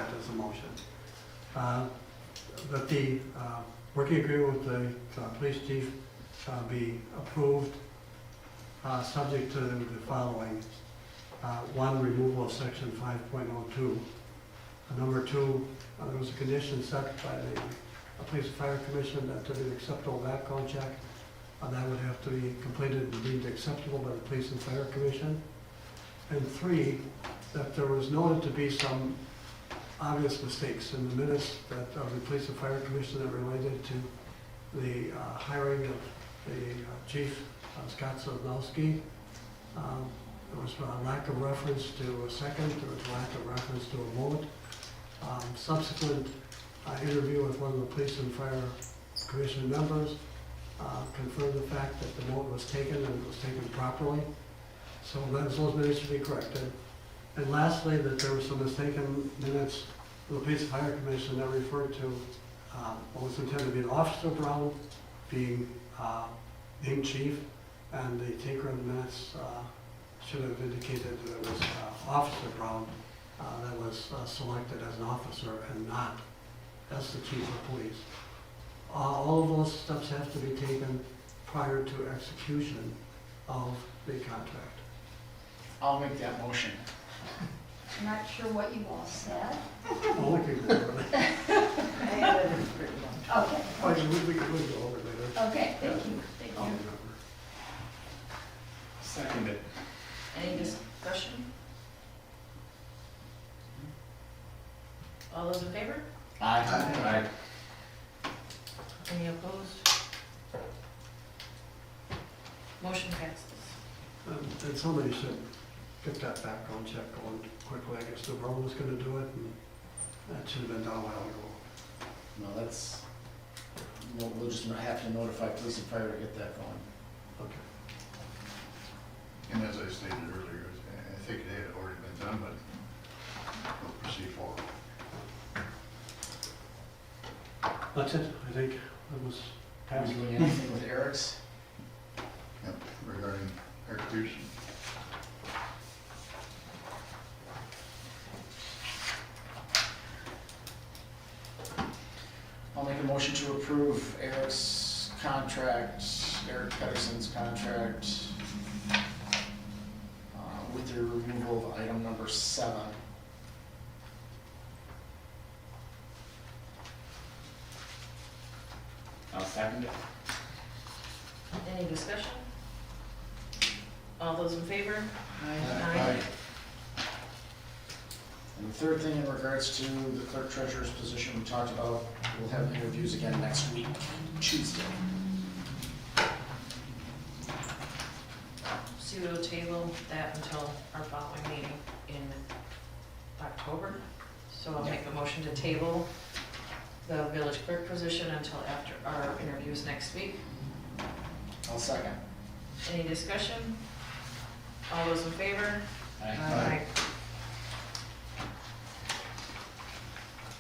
that as a motion. That the working agreement with the police chief be approved, subject to the following. One, removal of section 5.02. Number two, there was a condition set by the Police and Fire Commission that to be an acceptable background check, that would have to be completed and deemed acceptable by the Police and Fire Commission. And three, that there was noted to be some obvious mistakes in the minutes that of the Police and Fire Commission that related to the hiring of the Chief Scott Sosnowski. There was a lack of reference to a second, there was a lack of reference to a vote. Subsequent interview with one of the Police and Fire Commission members confirmed the fact that the vote was taken and it was taken properly. So those minutes should be corrected. And lastly, that there were some mistaken minutes of the Police and Fire Commission that referred to what was intended to be an Officer Brown being chief, and the taker of the minutes should have indicated that it was Officer Brown that was selected as an officer and not as the chief of police. All of those steps have to be taken prior to execution of the contract. I'll make that motion. I'm not sure what you all said. Oh, we can go over it. Okay. Oh, yeah, we can go over it later. Okay, thank you, thank I'll you. remember. Second it. Any discussion? All those in favor? Aye. Any opposed? Motion passes. And somebody should get that background check going quickly. I guess the borough was gonna do it, and that should have been done a while ago. No, that's, we'll just have to notify police and fire to get that going. Okay. And as I stated earlier, I think it had already been done, but we'll proceed forward. That's it, I think it was Are passed. we doing anything with Eric's? Yep, regarding Eric Pearson. I'll make a motion to approve Eric's contract, Eric Pedersen's contract, with the removal of item number 7. I'll second it. Any discussion? All those in favor? Aye. And the third thing in regards to the clerk treasurer's position we talked about, we'll have interviews again next week, Tuesday. Pseudo table that until our following meeting in October. So I'll make a motion to table the village clerk position until after our interviews next week. I'll second. Any discussion? All those in favor? Aye.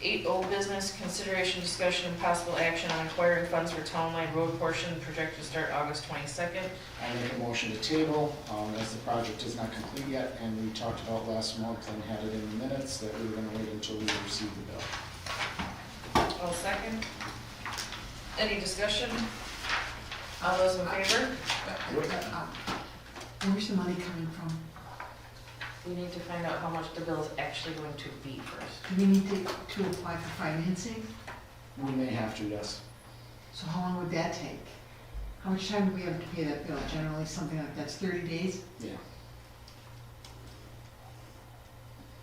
8 old business, consideration, discussion, and possible action on acquiring funds for town line road portion projected to start August 22nd. I make a motion to table, as the project is not complete yet, and we talked about last month and had it in the minutes that we were gonna wait until we received the bill. All second. Any discussion? All those in favor? Where's the money coming from? We need to find out how much the bill is actually going to be first. Do we need to apply for financing? We may have to, yes. So how long would that take? How much time do we have to pay that bill? Generally, something like that's 30 days? Yeah.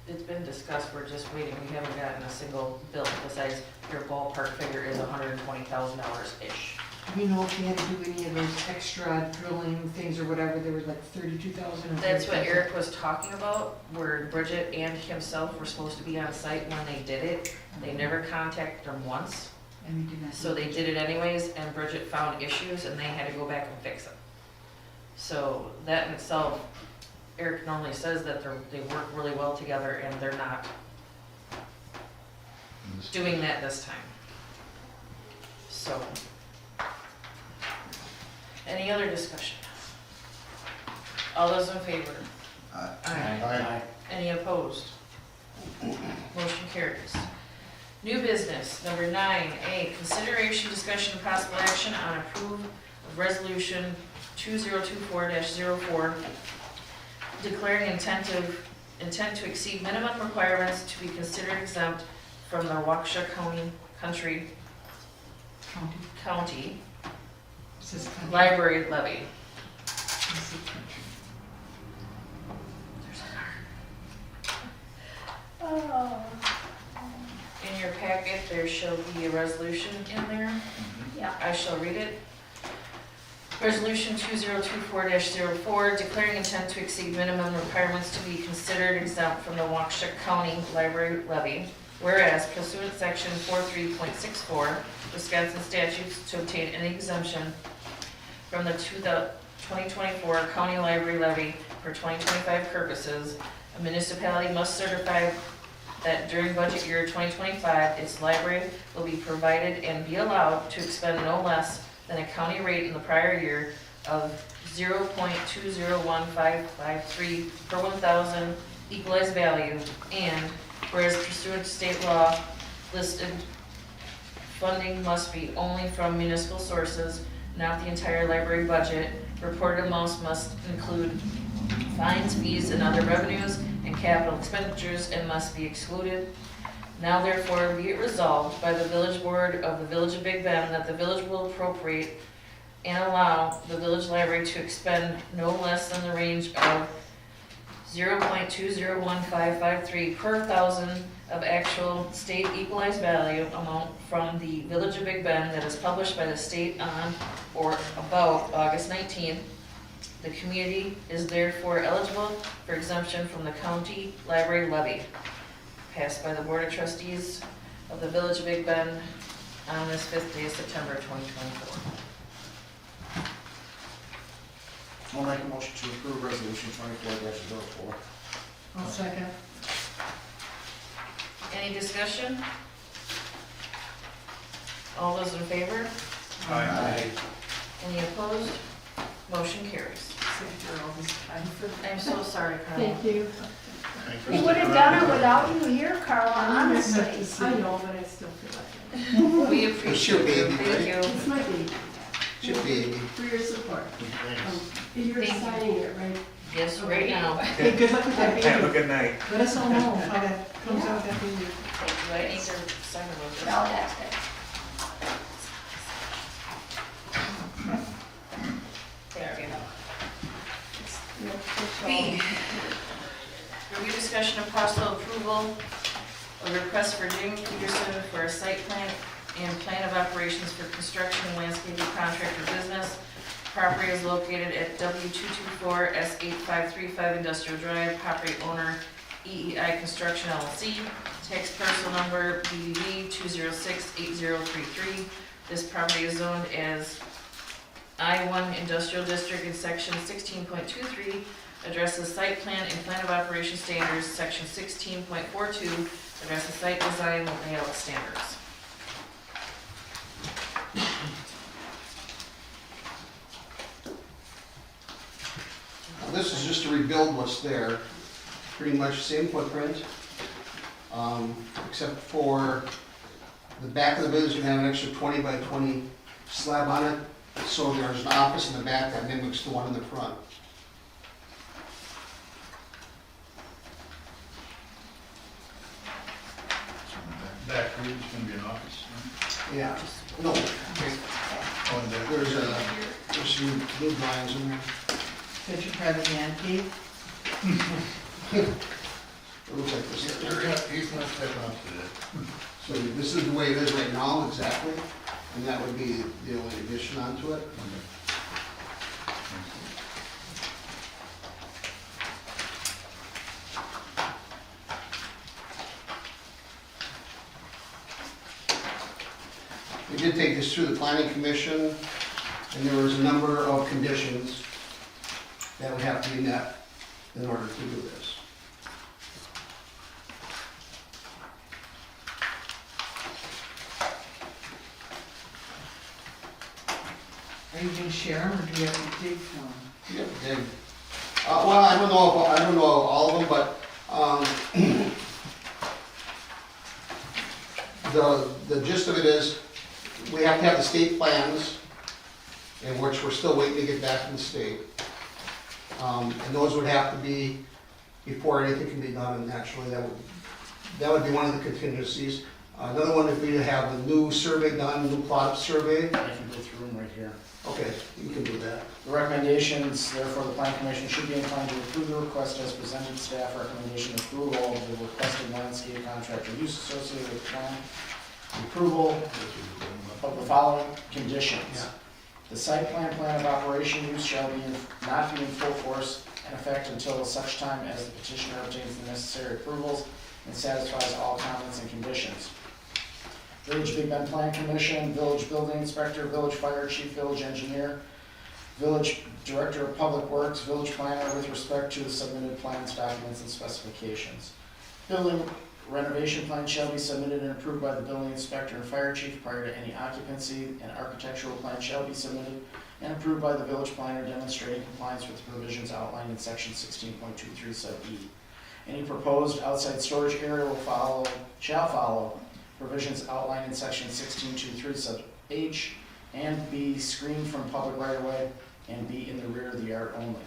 It's been discussed, we're just waiting, we haven't gotten a single bill besides your ballpark figure is $120,000-ish. Do we know if we had to do any of those extra drilling things or whatever? There was like 32,000 or That's what 30,000. Eric was talking about, where Bridget and himself were supposed to be on site when they did it. They never contacted them once, And we did not. so they did it anyways, and Bridget found issues and they had to go back and fix them. So that in itself, Eric normally says that they work really well together and they're not doing that this time. So, any other discussion? All those in favor? Aye. Aye. Any opposed? Motion Motion carries. New business, number 9A, consideration, discussion, and possible action on approve of resolution 2024-04, declaring intent to exceed minimum requirements to be considered exempt from the Waukesha County This is country. library levy. This is country. In your packet, there shall be a resolution in there. Yeah. I shall read it. Resolution 2024-04, declaring intent to exceed minimum requirements to be considered exempt from the Waukesha County library levy. Whereas pursuant to section 43.64 Wisconsin statutes to obtain any exemption from the 2024 county library levy for 2025 purposes, a municipality must certify that during budget year 2025, its library will be provided and be allowed to expend no less than a county rate in the prior year of 0.201553 per 1,000 equalized value, and whereas pursuant to state law, listed funding must be only from municipal sources, not the entire library budget. Reported amounts must include fines, fees, and other revenues, and capital expenditures, and must be excluded. Now therefore be it resolved by the village board of the village of Big Bend that the village will appropriate and allow the village library to expend no less than the range of 0.201553 per 1,000 of actual state equalized value amount from the village of Big Bend that is published by the state on or about August 19th. The community is therefore eligible for exemption from the county library levy, passed by the Board of Trustees of the Village of Big Bend on this 5th day of September 2024. I'll make a motion to approve resolution 24-04. I'll second. Any discussion? All those in favor? Aye. Any opposed? Motion carries. Saved her all this time for I'm so sorry, Carla. Thank you. Thank We would have done it without you here, Carla, honestly. I know, but I still feel like We appreciate you. Thank you. It's my baby, Should be. for your support. Thanks. You're Thank you. signing it, right? Yes, right now. Hey, good luck with that Have a baby. good night. Let us all know how that comes out, that baby. Thank you. I need to sign about this. No, that's it. There we go. B. B, review discussion of possible approval of request for Jamie Peterson for a site plan and plan of operations for construction and landscaping contractor business. Property is located at W224 S8535 Industrial Drive. Property owner EEI Construction LLC. Tax parcel number BBB 2068033. This property is zoned as I-1 Industrial District in section 16.23, addresses site plan and plan of operation standards, section 16.42, addresses site design and layout standards. This is just to rebuild what's there, pretty much same footprint, except for the back of the building's gonna have an extra 20 by 20 slab on it, so there's an office in the back that mimics the one in the front. Back here, it's gonna be an office. Yeah, no, Oh, and there- there's some blue lines in there. Did you private man cave? It looks like this. He's not stepping up to that. So this is the way it is right now, exactly, and that would be the only addition onto it. We did take this through the planning commission, and there was a number of conditions that would have to be met in order to do this. Are you gonna share them, or do you have to dig for them? Yep, and, well, I don't know all of them, but, the gist of it is, we have to have the state plans, in which we're still waiting to get back from the state. And those would have to be before anything can be done, and naturally, that would be one of the contingencies. Another one would be to have the new survey done, new plot survey. I can go through them right here. Okay, you can do that. The recommendations, therefore, the plan commission should be inclined to approve the request as presented. Staff recommendation approval of the requested landscape contractor use associated with the plan. Approval of the following conditions. Yeah. The site plan of operation use shall not be in full force and effect until such time as the petitioner obtains the necessary approvals and satisfies all comments and conditions. Village Big Bend Plan Commission, Village Building Inspector, Village Fire Chief, Village Engineer, Village Director of Public Works, Village Planner with respect to the submitted plans, documents, and specifications. Building renovation plan shall be submitted and approved by the Building Inspector and Fire Chief prior to any occupancy. An architectural plan shall be submitted and approved by the Village Planner demonstrating compliance with the provisions outlined in section 16.23 sub E. Any proposed outside storage area shall follow provisions outlined in section 16.23 sub H and be screened from public right-of-way and be in the rear of the yard only.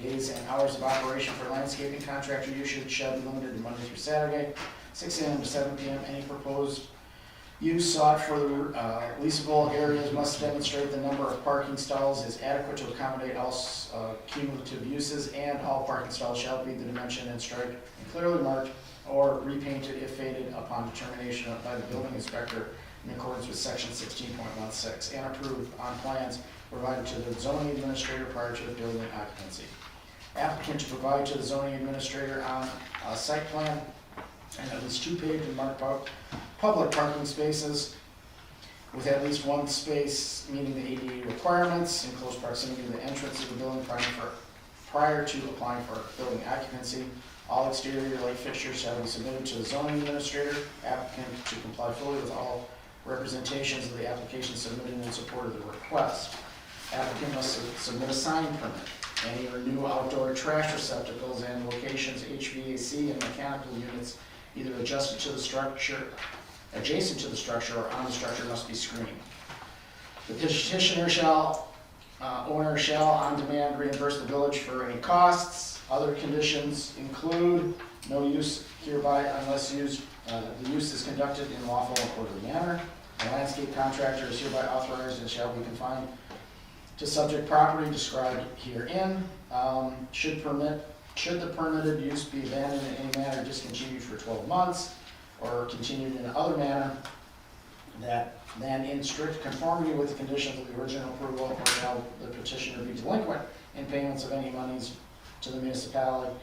Days and hours of operation for landscaping contractor usage shall be limited to Monday through Saturday, 6 a.m. to 7 p.m. Any proposed use sought for the leasable areas must demonstrate the number of parking stalls is adequate to accommodate all cumulative uses, and all parking stalls shall be the dimension and striped and clearly marked or repainted if faded upon determination by the building inspector in accordance with section 16.16 and approved on plans provided to the zoning administrator prior to the building occupancy. Applicant to provide to the zoning administrator on a site plan and at least 2 paved and marked public parking spaces with at least 1 space meeting the ADA requirements in close proximity to the entrance of the building prior to applying for building occupancy. All exterior light fixtures shall be submitted to the zoning administrator. Applicant to comply fully with all representations of the application submitted in support of the request. Applicant must submit a sign permit. Any or new outdoor trash receptacles and locations, HVAC and mechanical units either adjacent to the structure or on the structure must be screened. The petitioner owner shall on demand reimburse the village for any costs. Other conditions include no use hereby unless the use is conducted in lawful and orderly manner. The landscape contractor is hereby authorized and shall be confined to subject property described herein. Should the permitted use be abandoned in any manner, discontinued for 12 months, or continued in other manner than in strict conformity with the conditions of the original approval, or shall the petitioner be delinquent in payments of any monies to the municipality,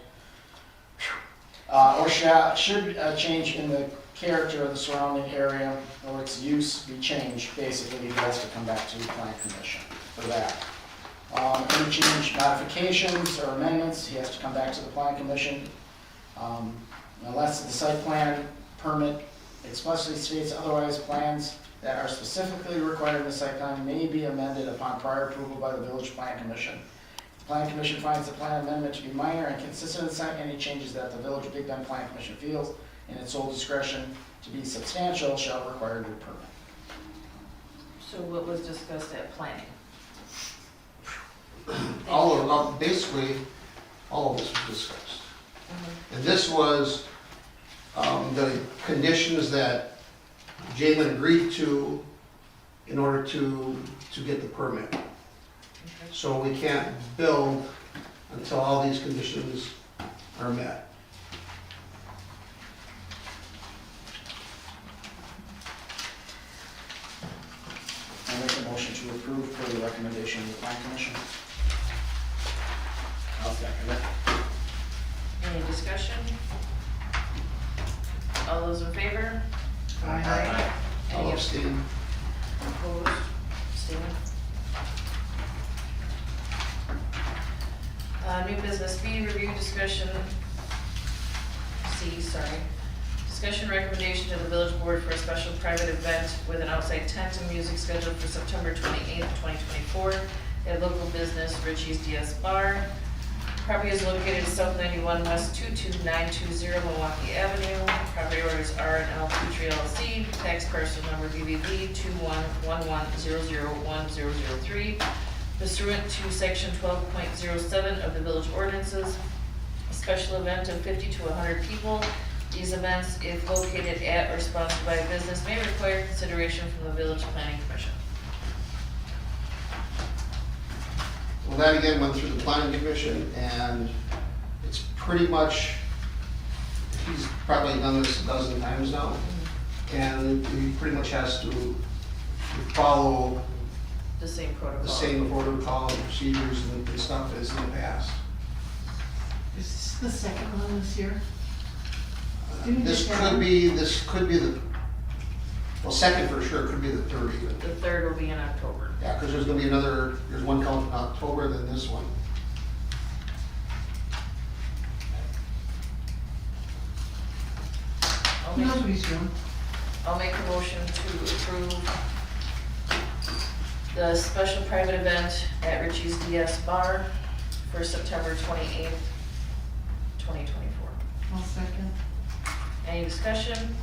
or should a change in the character of the surrounding area or its use be changed, basically he has to come back to the plan commission for that. Any change, modifications or amendments, he has to come back to the plan commission. Unless the site plan permit explicitly states otherwise, plans that are specifically required in the site plan may be amended upon prior approval by the village plan commission. The plan commission finds the plan amendment to be minor and consistent with any changes that the village Big Bend Plan Commission feels in its sole discretion to be substantial shall require a new permit. So what was discussed at planning? Basically, all of this was discussed. And this was the conditions that Jalen agreed to in order to get the permit. So we can't build until all these conditions are met. I make a motion to approve per the recommendation of the plan commission. I'll second it. Any discussion? All those in favor? Aye. I'll Any abstain. opposed? Abstaining? New business B, review discussion, discussion recommendation to the village board for a special private event with an outside tent and music scheduled for September 28th, 2024 at local business Richie's DS Bar. Property is located at South 91 West 22920 Milwaukee Avenue. Property owners R&L Future Industry LLC, tax parcel number BBV 2111001003, pursuant to section 12.07 of the village ordinances, a special event of 50 to 100 people. These events, if located at or sponsored by a business, may require consideration from the village planning commission. Well, that again went through the planning commission, and it's pretty much, he's probably done this a dozen times now, and he pretty much has to follow The same protocol. the same protocol and procedures and stuff as in the past. Is this the second one this year? Didn't This you could have- be, well, second for sure, could be the third even. The third will be in October. Yeah, because there's gonna be another, there's one coming in October, then this one. I'll He make- knows what he's doing. I'll make a motion to approve the special private event at Richie's DS Bar for September 28th, 2024. I'll second. Any discussion?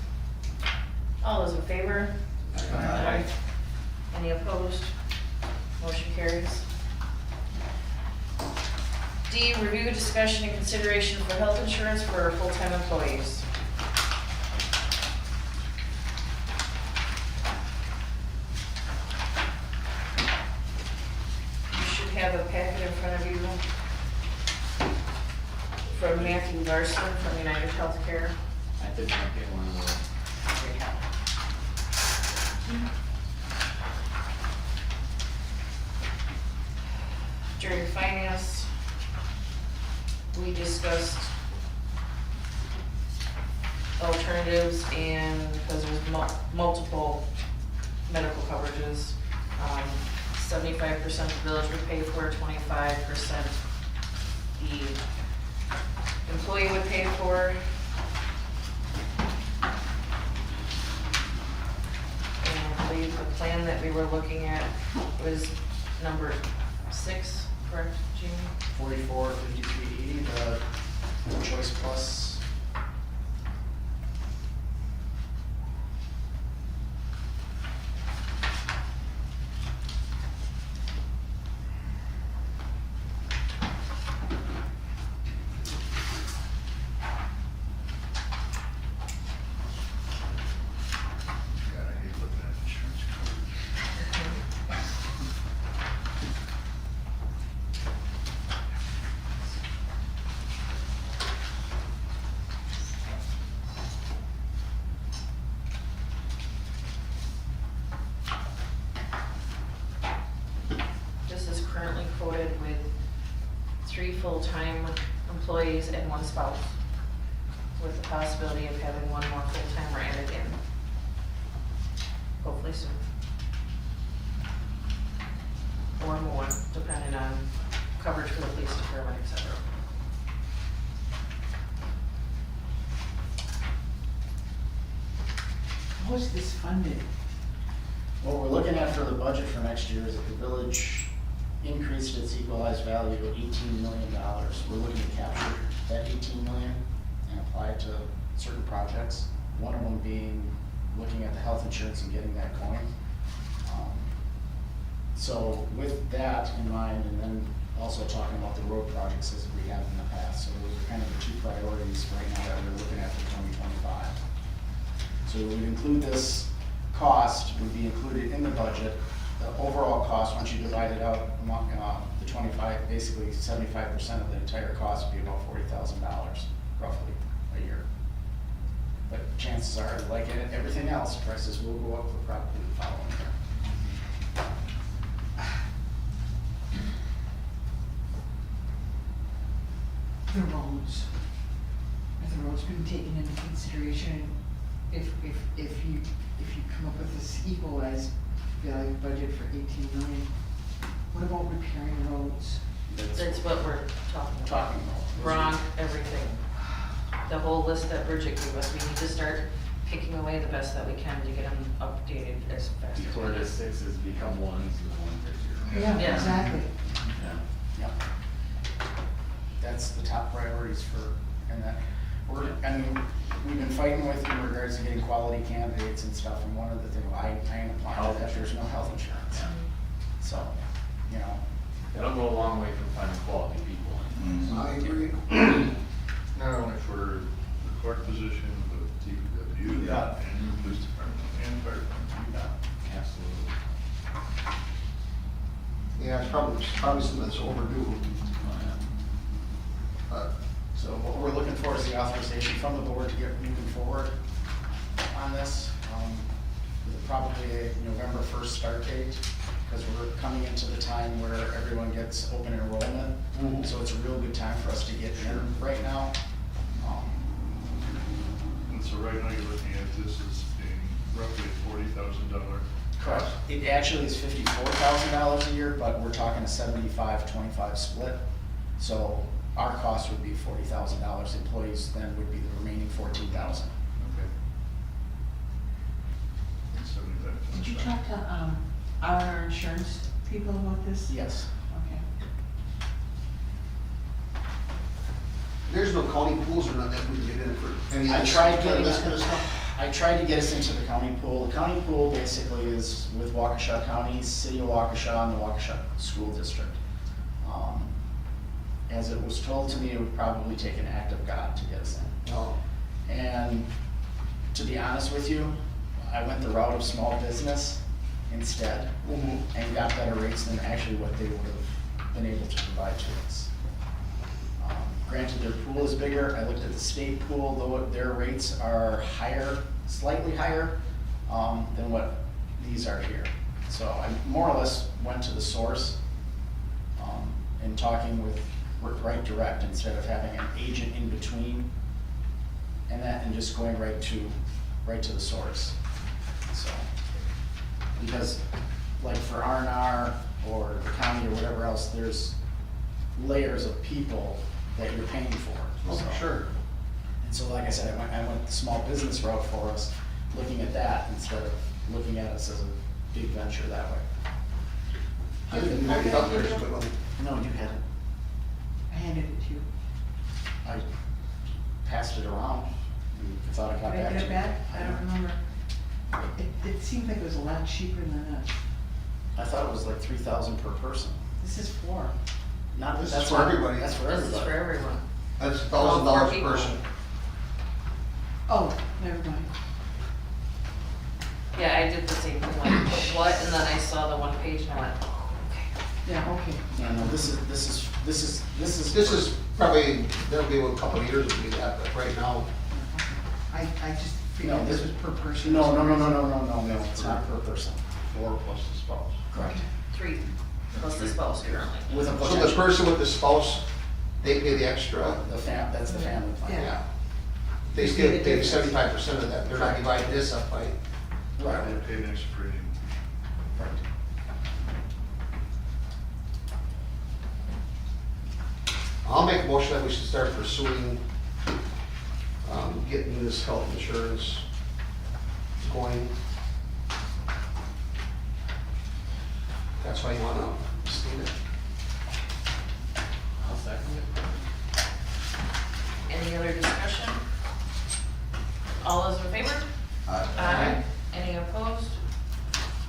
All those in favor? Aye. Any opposed? Motion carries. D, review, discussion, and consideration for health insurance for our full-time employees. You should have a packet in front of you from Matthew Larson from United Healthcare. I did not get one of those. During finance, we discussed alternatives and because there's multiple medical coverages. 75% the village would pay for, 25% the employee would pay for. And I believe the plan that we were looking at was number 6, correct, Jamie? 4453E, the Choice Plus. God, I hate looking at insurance coverage. This is currently quoted with 3 full-time employees and 1 spouse, with the possibility of having 1 more full-timer added in. Hopefully soon. Or more, depending on coverage for the police department, et cetera. How is this funded? What we're looking at for the budget for next year is that the village increased its equalized value to $18 million. We're looking to capture that 18 million and apply it to certain projects. One of them being looking at the health insurance and getting that going. So with that in mind, and then also talking about the road projects as we have in the past. So those are kind of the 2 priorities right now that we're looking at for 2025. So we would include this cost, would be included in the budget. The overall cost, once you divide it out among the 25, basically 75% of the entire cost would be about $40,000 roughly a year. But chances are, like everything else, prices will go up for probably the following year. The roads. Are the roads being taken into consideration if you come up with this equalized value budget for 18 million? What about repairing roads? That's what we're talking about. Talking about. Wrong, everything. The whole list that Bridget gave us, we need to start picking away the best that we can to get them updated as fast as we Before can. the 6s become 1s and 1 for 0. Yeah, Yeah. exactly. Yeah. Yep. That's the top priorities for, and that, I mean, we've been fighting with in regards to getting quality candidates and stuff, and one of the things, I ain't applying to that, there's no health insurance. So, you know, That'll go a long way from finding quality people. I agree. Not only for the court position, but DPW, Yeah. and the police department, and fire department. Absolutely. Yeah, it's probably something that's overdue. But so what we're looking for is the authorization from the board to get moving forward on this. With probably a November 1st start date, because we're coming into the time where everyone gets open enrollment. Mhm. So it's a real good time for us to get in right now. And so right now you're looking at this as being roughly $40,000. Correct. It actually is $54,000 a year, but we're talking a 75-25 split. So our cost would be $40,000. Employees then would be the remaining $14,000. Okay. And 75 Did you times talk to, our insurance people about this? Yes. Okay. there's no county pools or nothing that we can get in for any of I this, tried getting this kind of stuff. I tried to get us into the county pool. The county pool basically is with Waukesha County, City of Waukesha, and the Waukesha School District. As it was told to me, it would probably take an act of God to get us in. No. And to be honest with you, I went the route of small business instead Mhm. and got better rates than actually what they would have been able to provide to us. Granted, their pool is bigger. I looked at the state pool, though their rates are higher, slightly higher than what these are here. So I more or less went to the source in talking with Right Direct instead of having an agent in between and that, and just going right to the source. So, because like for R&R or the county or whatever else, there's layers of people that you're paying for. Oh, So- for sure. And so, like I said, I went the small business route for us, looking at that instead of looking at us as a big venture that way. I didn't know you got there, but, No, you hadn't. I handed it to you. I passed it around. I thought I got Did I back get to it you. back? I don't remember. It seemed like it was a lot cheaper than I thought it was like 3,000 per person. this is for. Not, This is that's for not- everybody. That's for This is for everybody. everyone. That's $1,000 Well, a for people. person. Oh, never mind. Yeah, I did the same thing, like, what, and then I saw the one page and I went, oh, okay. Yeah, okay. Yeah, no, this is. This is probably, there'll be a couple of years to do that, but right now, I just No, figured this this- was per person. No, it's not per person. 4 plus the spouse. Correct. 3 plus the spouse currently. With a so the potential, person with the spouse, they pay the extra, that's the family plan. Yeah. yeah. They still pay 75% of that, they're not dividing this up by, Right. They pay an extra premium. Right. I'll make a motion that we should start pursuing, getting this health insurance going. That's why you wanna state it. I'll second it. Any other discussion? All those in favor? Aye. Any opposed?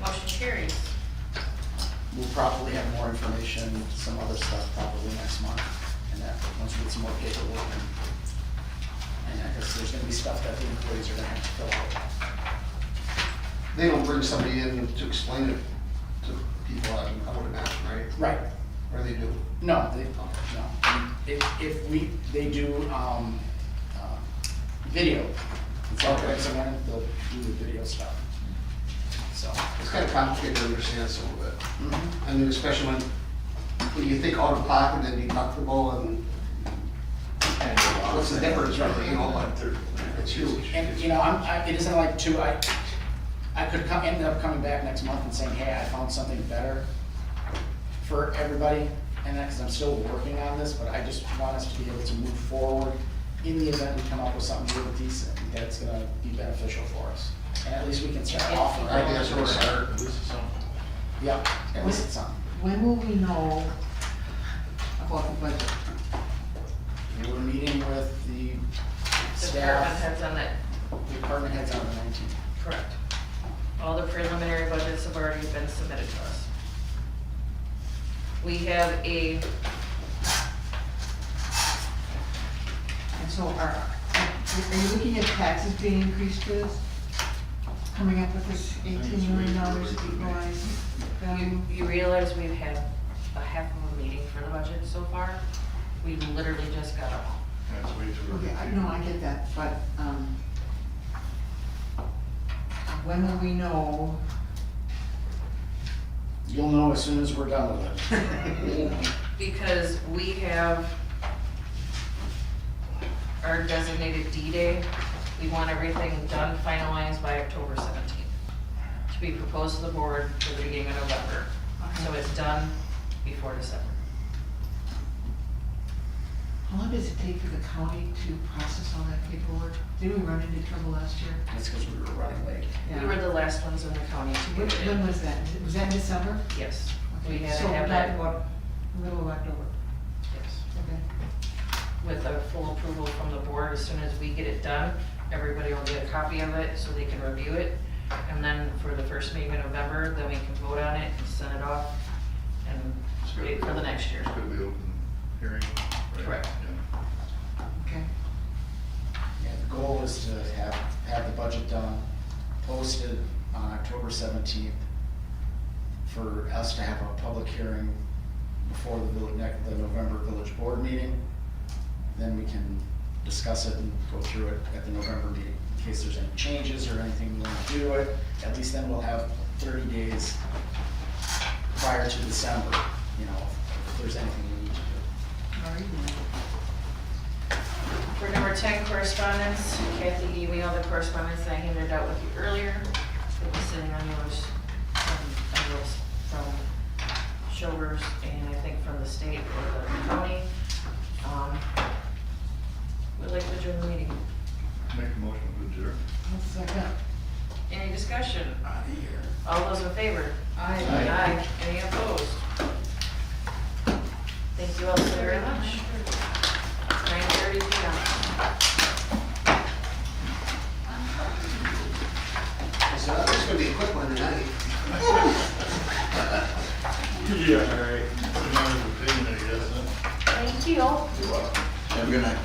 Motion carries. We'll probably have more information, some other stuff probably next month, and that, once we get some more paperwork and that, because there's gonna be stuff that the employees are gonna have to fill out. They don't bring somebody in to explain it to people, I would imagine, right? Right. Or they do? No, they do, video. It's all right, someone, they'll do the video stuff. So. It's kind of complicated to understand some of it. Mhm. I mean, especially when you think out of pocket and deductible and what's the difference, really, you know, but it's huge. And, you know, it isn't like I could end up coming back next month and saying, hey, I found something better for everybody, and that, because I'm still working on this, but I just want us to be able to move forward in the event we come up with something really decent, that's gonna be beneficial for us. And at least we can start off. I think that's where we start. At least it's something. Yeah, at least it's something. When will we know about the budget? We were meeting with the department staff, heads on that, the department heads on the 19th. correct. All the preliminary budgets have already been submitted to us. We have And so are you looking at taxes being increased for this? Coming up with this $18 million equalized value? you realize we've had a half of a meeting for the budget so far? We literally just got up. That's way too early. Okay, I know, I get that, but, when will we know? You'll know as soon as we're done with it. Because we have our designated D-Day. We want everything done, finalized by October 17th. To be proposed to the board for the beginning of November. So it's done before December. How long does it take for the county to process all that paperwork? Did we run into trouble last year? That's because we were running late. We were the last ones in the county to When get it when in. was that? Was that in December? Yes, we Okay, had to so have we're that, talking about middle of October. yes, Okay. with a full approval from the board. As soon as we get it done, everybody will get a copy of it so they can review it. And then for the first meeting in November, then we can vote on it and send it off and It's gonna wait be- for the next year. It's gonna be open hearing. right? Correct. Yeah. Okay. Yeah, the goal is to have the budget done, posted on October 17th for us to have a public hearing before the November village board meeting. Then we can discuss it and go through it at the November meeting. In case there's any changes or anything we want to do to it, at least then we'll have 30 days prior to December, you know, if there's anything we need to do. All right. For number 10, correspondence, Kathy gave me all the correspondence that I handed out with you earlier. It was sitting on yours, envelopes from Showers and I think from the state or the county. We'd like to adjourn the meeting. Make a motion to adjourn. One second. Any discussion? Out of here. All those in favor? Aye. Aye. Any opposed? Thank you all so very much. 9:30 p.m. So that's gonna be a quick one tonight. Yeah, all right. Put it on the opinion, I guess, huh? Thank you. You're welcome. Have a good night.